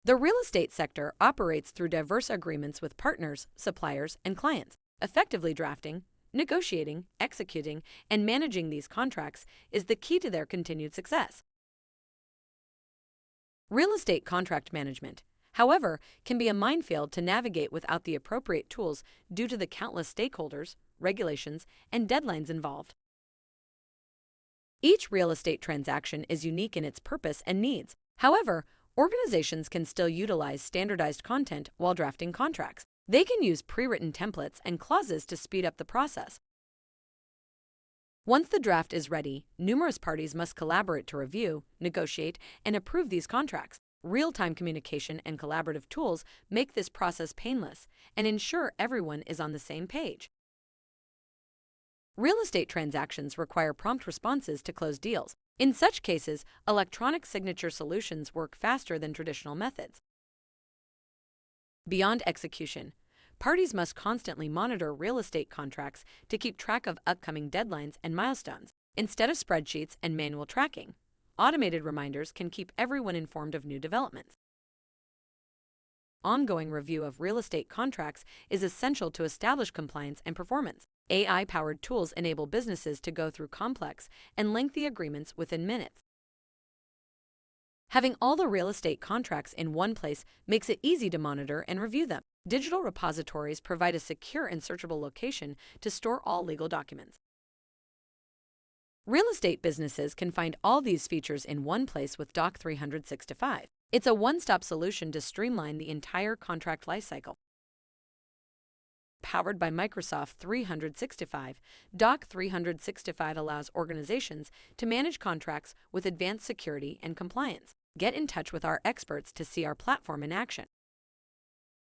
The real estate sector operates through diverse agreements with partners, suppliers, and clients. Effectively drafting, negotiating, executing, and managing these contracts is the key to their continued success. Real estate contract management, however, can be a minefield to navigate without the appropriate tools due to the countless stakeholders, regulations, and deadlines involved. Each real estate transaction is unique in its purpose and needs. However, organizations can still utilize standardized content while drafting contracts. They can use pre-written templates and clauses to speed up the process. Once the draft is ready, numerous parties must collaborate to review, negotiate, and approve these contracts. Real-time communication and collaborative tools make this process painless and ensure everyone is on the same page. Real estate transactions require prompt responses to close deals. In such cases, electronic signature solutions work faster than traditional methods. Beyond execution, parties must constantly monitor real estate contracts to keep track of upcoming deadlines and milestones. Instead of spreadsheets and manual tracking, automated reminders can keep everyone informed of new developments. Ongoing review of real estate contracts is essential to establish compliance and performance. AI-powered tools enable businesses to go through complex and lengthy agreements within minutes. Having all the real estate contracts in one place makes it easy to monitor and review them. Digital repositories provide a secure and searchable location to store all legal documents. Real estate businesses can find all these features in one place with Doc 365. It's a one-stop solution to streamline the entire contract lifecycle. Powered by Microsoft 365, Doc 365 allows organizations to manage contracts with advanced security and compliance. Get in touch with our experts to see our platform in action.